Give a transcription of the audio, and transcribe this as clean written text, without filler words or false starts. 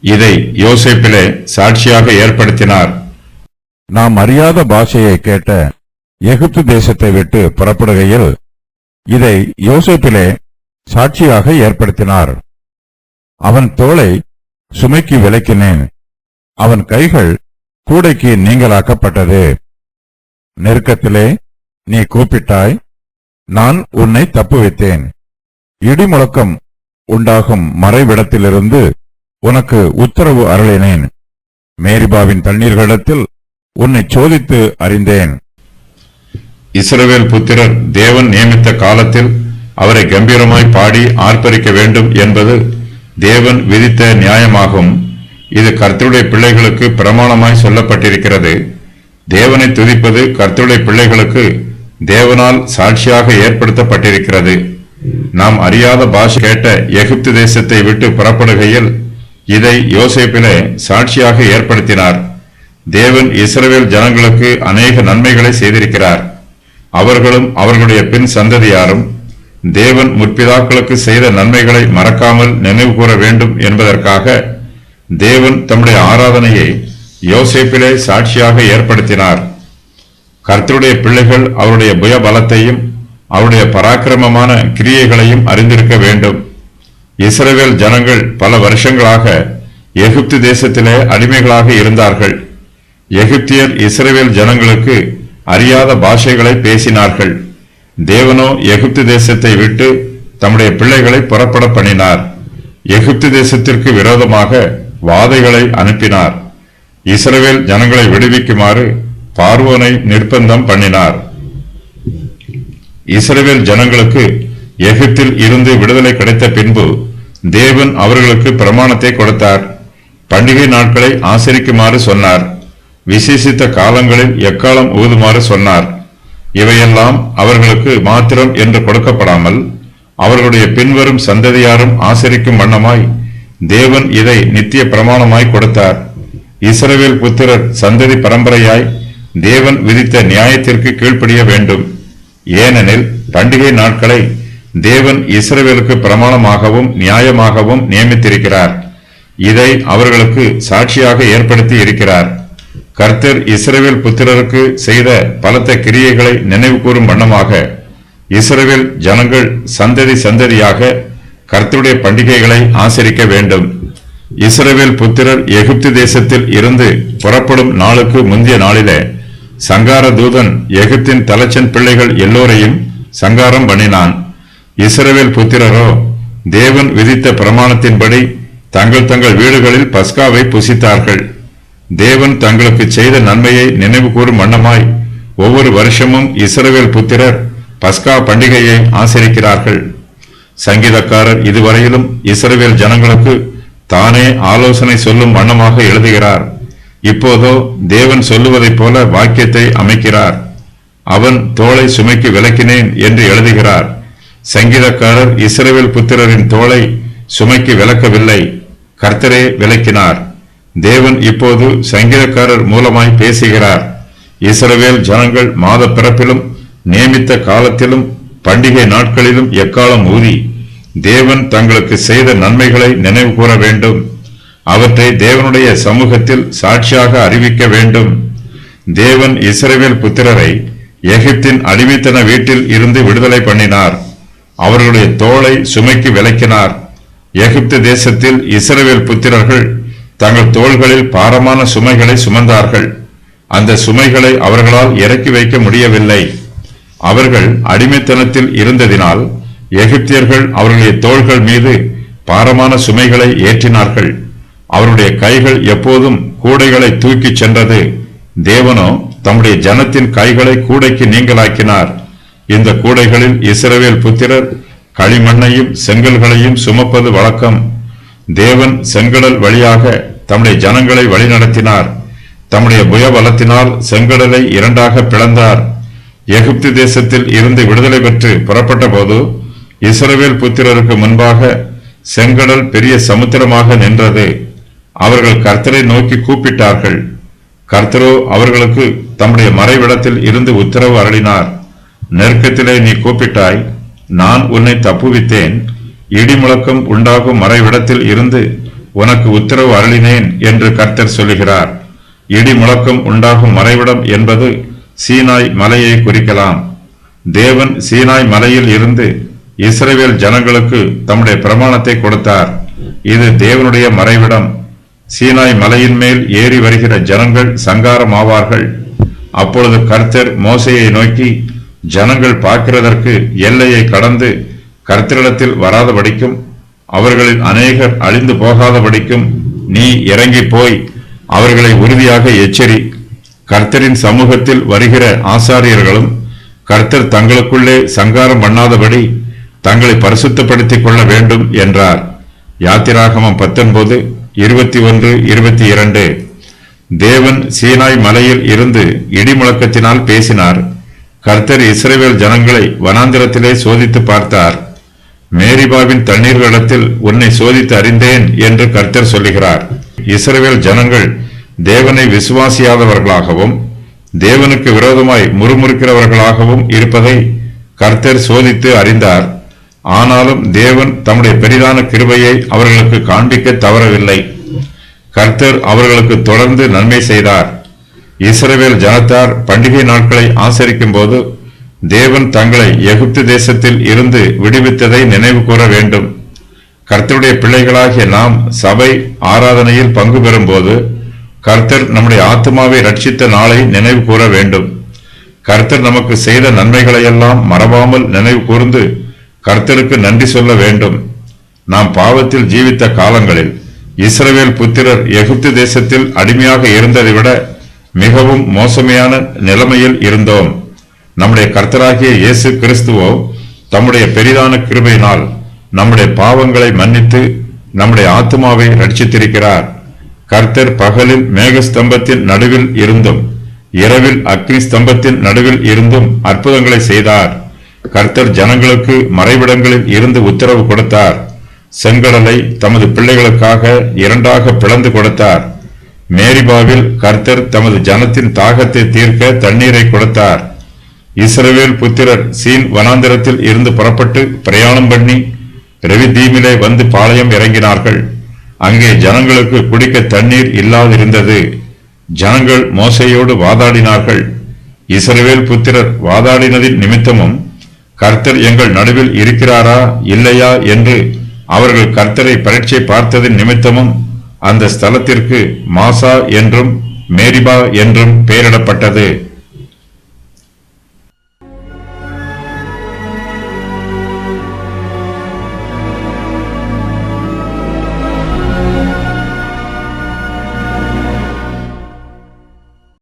இதை யோசேப்பிலே சாட்சியாக ஏற்படுத்தினார். நாம் அறியாத பாஷையை கேட்ட எகிப்து தேசத்தை விட்டு புறப்படுகையில் இதை யோசேப்பிலே சாட்சியாக ஏற்படுத்தினார். அவன் தோளை சுமைக்கு விலக்கினேன், அவன் கைகள் கூடைக்கு நீங்களாக்கப்பட்டது. நெருக்கத்திலே நீ கூப்பிட்டாய், நான் உன்னை தப்புவித்தேன். இடிமுழக்கம் உண்டாகும் மறைவிடத்திலிருந்து உனக்கு உத்தரவு அருளினேன். மேரிபாவின் தண்ணீர்களிடத்தில் உன்னை சோதித்து அறிந்தேன். இஸ்ரவேல் புத்திரர் தேவன் நியமித்த காலத்தில் அவரை கம்பீரமாய் பாடி ஆர்ப்பரிக்க வேண்டும் என்பது தேவன் விதித்த நியாயமாகும். இது கர்த்தருடைய பிள்ளைகளுக்கு பிரமாணமாய் சொல்லப்பட்டிருக்கிறது. தேவனை துதிப்பது கர்த்தருடைய பிள்ளைகளுக்கு தேவனால் சாட்சியாக ஏற்படுத்தப்பட்டிருக்கிறது. நாம் அறியாத பாஷை கேட்ட எகிப்து தேசத்தை விட்டு புறப்படுகையில் இதை யோசேப்பிலே சாட்சியாக ஏற்படுத்தினார். தேவன் இஸ்ரவேல் ஜனங்களுக்கு அநேக நன்மைகளை செய்திருக்கிறார். அவர்களும் அவர்களுடைய பின் சந்ததியாரும் தேவன் முற்பிதாக்களுக்கு செய்த நன்மைகளை மறக்காமல் நினைவு கூற வேண்டும் என்பதற்காக தேவன் தம்முடைய ஆராதனையை யோசேப்பிலே சாட்சியாக ஏற்படுத்தினார். கர்த்தருடைய பிள்ளைகள் அவருடைய புய பலத்தையும் அவருடைய பராக்கிரமமான கிரியைகளையும் அறிந்திருக்க வேண்டும். இஸ்ரவேல் ஜனங்கள் பல வருஷங்களாக எகிப்து தேசத்திலே அடிமைகளாக இருந்தார்கள். எகிப்தியர் இஸ்ரவேல் ஜனங்களுக்கு அறியாத பாஷைகளை பேசினார்கள். தேவனோ எகிப்து தேசத்தை விட்டு தம்முடைய பிள்ளைகளை புறப்பட பண்ணினார். எகிப்து தேசத்திற்கு விரோதமாக வாதைகளை அனுப்பினார். இஸ்ரவேல் ஜனங்களை விடுவிக்குமாறு பார்வோனை நிர்பந்தம் பண்ணினார். இஸ்ரவேல் ஜனங்களுக்கு எகிப்தில் இருந்து விடுதலை கிடைத்த பின்பு தேவன் அவர்களுக்கு பிரமாணத்தை கொடுத்தார். பண்டிகை நாட்களை ஆசரிக்குமாறு சொன்னார். விசேஷித்த காலங்களில் எக்காலம் ஊதுமாறு சொன்னார். இவையெல்லாம் அவர்களுக்கு மாத்திரம் என்று கொடுக்கப்படாமல் அவர்களுடைய பின்வரும் சந்ததியாரும் ஆசரிக்கும் வண்ணமாய் தேவன் இதை நித்திய பிரமாணமாய் கொடுத்தார். இஸ்ரவேல் புத்திரர் சந்ததி பரம்பரையாய் தேவன் விதித்த நியாயத்திற்கு கீழ்ப்படிய வேண்டும். ஏனெனில் பண்டிகை நாட்களை தேவன் இஸ்ரவேலுக்கு பிரமாணமாகவும் நியாயமாகவும் நியமித்திருக்கிறார். இதை அவர்களுக்கு சாட்சியாக ஏற்படுத்தி இருக்கிறார். கர்த்தர் இஸ்ரவேல் புத்திரருக்கு செய்த பலத்த கிரியைகளை நினைவு கூறும் வண்ணமாக இஸ்ரவேல் ஜனங்கள் சந்ததி சந்ததியாக கர்த்தருடைய பண்டிகைகளை ஆசரிக்க வேண்டும். இஸ்ரவேல் புத்திரர் எகிப்து தேசத்தில் இருந்து புறப்படும் நாளுக்கு முந்தைய நாளிலே சங்கார தூதன் எகிப்தின் தலைச்சன் பிள்ளைகள் எல்லோரையும் சங்காரம் பண்ணினான். இஸ்ரவேல் புத்திரரோ தேவன் விதித்த பிரமாணத்தின்படி தங்கள் தங்கள் வீடுகளில் பஸ்காவை புசித்தார்கள். தேவன் தங்களுக்கு செய்த நன்மையை நினைவு கூறும் வண்ணமாய் ஒவ்வொரு வருஷமும் இஸ்ரவேல் புத்திரர் பஸ்கா பண்டிகையை ஆசரிக்கிறார்கள். சங்கீதக்காரர் இதுவரையிலும் இஸ்ரவேல் ஜனங்களுக்கு தானே ஆலோசனை சொல்லும் வண்ணமாக எழுதுகிறார். இப்போதோ தேவன் சொல்லுவதைப் போல வாக்கியத்தை அமைக்கிறார். அவன் தோளை சுமைக்கு விலக்கினேன் என்று எழுதுகிறார். சங்கீதக்காரர் இஸ்ரவேல் புத்திரரின் தோளை சுமைக்கு விலக்கவில்லை, கர்த்தரே விலக்கினார். தேவன் இப்போது சங்கீதக்காரர் மூலமாய் பேசுகிறார். இஸ்ரவேல் ஜனங்கள் மாத பிறப்பிலும் நியமித்த காலத்திலும் பண்டிகை நாட்களிலும் எக்காலம் ஊதி தேவன் தங்களுக்கு செய்த நன்மைகளை நினைவு கூற வேண்டும். அவற்றை தேவனுடைய சமூகத்தில் சாட்சியாக அறிவிக்க வேண்டும். தேவன் இஸ்ரவேல் புத்திரரை எகிப்தின் அடிமைத்தன வீட்டில் இருந்து விடுதலை பண்ணினார். அவர்களுடைய தோளை சுமைக்கு விலக்கினார். எகிப்து தேசத்தில் இஸ்ரவேல் புத்திரர்கள் தங்கள் தோள்களில் பாரமான சுமைகளை சுமந்தார்கள். அந்த சுமைகளை அவர்களால் இறக்கி வைக்க முடியவில்லை. அவர்கள் அடிமைத்தனத்தில் இருந்ததினால் எகிப்தியர்கள் அவர்களுடைய தோள்கள் மீது பாரமான சுமைகளை ஏற்றினார்கள். அவருடைய கைகள் எப்போதும் கூடைகளை தூக்கிச் சென்றது. தேவனோ தம்முடைய ஜனத்தின் கைகளை கூடைக்கு நீங்களாக்கினார். இந்த கூடைகளில் இஸ்ரவேல் புத்திரர் களிமண்ணையும் செங்கல்களையும் சுமப்பது வழக்கம். தேவன் செங்கடல் வழியாக தம்முடைய ஜனங்களை வழிநடத்தினார். தம்முடைய புயபலத்தினால் செங்கடலை இரண்டாக பிளந்தார். எகிப்து தேசத்தில் இருந்து விடுதலை பெற்று புறப்பட்ட போது இஸ்ரவேல் புத்திரருக்கு முன்பாக செங்கடல் பெரிய சமுத்திரமாக நின்றது. அவர்கள் கர்த்தரை நோக்கி கூப்பிட்டார்கள். கர்த்தரோ அவர்களுக்கு தம்முடைய மறைவிடத்தில் இருந்து உத்தரவு அருளினார். நெருக்கத்திலே நீ கூப்பிட்டாய், நான் உன்னை தப்புவித்தேன். இடிமுழக்கம் உண்டாகும் மறைவிடத்தில் இருந்து உனக்கு உத்தரவு அருளினேன் என்று கர்த்தர் சொல்லுகிறார். இடி முழக்கம் உண்டாகும் மறைவிடம் என்பது சீனாய் மலையை குறிக்கலாம். தேவன் சீனாய் மலையில் இருந்து இஸ்ரவேல் ஜனங்களுக்கு தம்முடைய பிரமாணத்தை கொடுத்தார். இது தேவனுடைய மறைவிடம். சீனாய் மலையின் மேல் ஏறி வருகிற ஜனங்கள் சங்காரமாவார்கள். அப்பொழுது கர்த்தர் மோசேயை நோக்கி, ஜனங்கள் பார்க்கிறதற்கு எல்லையை கடந்து கர்த்தரிடத்தில் வராதபடிக்கும் அவர்களில் அநேகர் அழிந்து போகாதபடிக்கும் நீ இறங்கி போய் அவர்களை உறுதியாக எச்சரி. கர்த்தரின் சமூகத்தில் வருகிற ஆசாரியர்களும் கர்த்தர் தங்களுக்குள்ளே சங்காரம் பண்ணாதபடி தங்களை பரிசுத்தப்படுத்திக் கொள்ள வேண்டும் என்றார். யாத்திராகமம் 19:21-22. தேவன் சீனாய் மலையில் இருந்து இடி முழக்கத்தினால் பேசினார். கர்த்தர் இஸ்ரவேல் ஜனங்களை வனாந்திரத்திலே சோதித்து பார்த்தார். மேரிபாவின் தண்ணீர்களிடத்தில் உன்னை சோதித்து அறிந்தேன் என்று கர்த்தர் சொல்லுகிறார். இஸ்ரவேல் ஜனங்கள் தேவனை விசுவாசியாதவர்களாகவும் தேவனுக்கு விரோதமாய் முறுமுறுக்கிறவர்களாகவும் இருப்பதை கர்த்தர் சோதித்து அறிந்தார். ஆனாலும் தேவன் தம்முடைய பெரிதான கிருபையை அவர்களுக்கு காண்பிக்க தவறவில்லை. கர்த்தர் அவர்களுக்கு தொடர்ந்து நன்மை செய்தார். இஸ்ரவேல் ஜனத்தார் பண்டிகை நாட்களை ஆசரிக்கும் போது தேவன் தங்களை எகிப்து தேசத்தில் இருந்து விடுவித்ததை நினைவு கூற வேண்டும். கர்த்தருடைய பிள்ளைகளாகிய நாம் சபை ஆராதனையில் பங்கு பெறும் போது கர்த்தர் நம்முடைய ஆத்மாவை ரட்சித்த நாளை நினைவு கூற வேண்டும். கர்த்தர் நமக்கு செய்த நன்மைகளையெல்லாம் மறவாமல் நினைவு கூர்ந்து கர்த்தருக்கு நன்றி சொல்ல வேண்டும். நாம் பாவத்தில் ஜீவித்த காலங்களில் இஸ்ரவேல் புத்திரர் எகிப்து தேசத்தில் அடிமையாக இருந்ததை விட மிகவும் மோசமையான நிலைமையில் இருந்தோம். நம்முடைய கர்த்தராகிய இயேசு கிறிஸ்துவோ தம்முடைய பெரிதான கிருபையினால் நம்முடைய பாவங்களை மன்னித்து நம்முடைய ஆத்மாவை ரட்சித்திருக்கிறார். கர்த்தர் பகலில் மேகஸ்தம்பத்தின் நடுவில் இருந்தும் இரவில் அக்னி ஸ்தம்பத்தின் நடுவில் இருந்தும் அற்புதங்களை செய்தார். கர்த்தர் ஜனங்களுக்கு மறைவிடங்களில் இருந்து உத்தரவு கொடுத்தார். செங்கடலை தமது பிள்ளைகளுக்காக இரண்டாக பிளந்து கொடுத்தார். மேரிபாவில் கர்த்தர் தமது ஜனத்தின் தாகத்தை தீர்க்க தண்ணீரை கொடுத்தார். இஸ்ரவேல் புத்திரர் சீன் வனாந்திரத்தில் இருந்து புறப்பட்டு பிரயாணம் பண்ணி ரெவிதீமிலே வந்து பாளையம் இறங்கினார்கள். அங்கே ஜனங்களுக்கு குடிக்க தண்ணீர் இல்லாதிருந்தது. ஜனங்கள் மோசேயோடு வாதாடினார்கள். இஸ்ரவேல் புத்திரர் வாதாடினதின் நிமித்தமும் கர்த்தர் எங்கள் நடுவில் இருக்கிறாரா இல்லையா என்று அவர்கள் கர்த்தரை பரீட்சை பார்த்ததின் நிமித்தமும் அந்த ஸ்தலத்திற்கு மாசா என்றும் மேரிபா என்றும் பெயரிடப்பட்டது.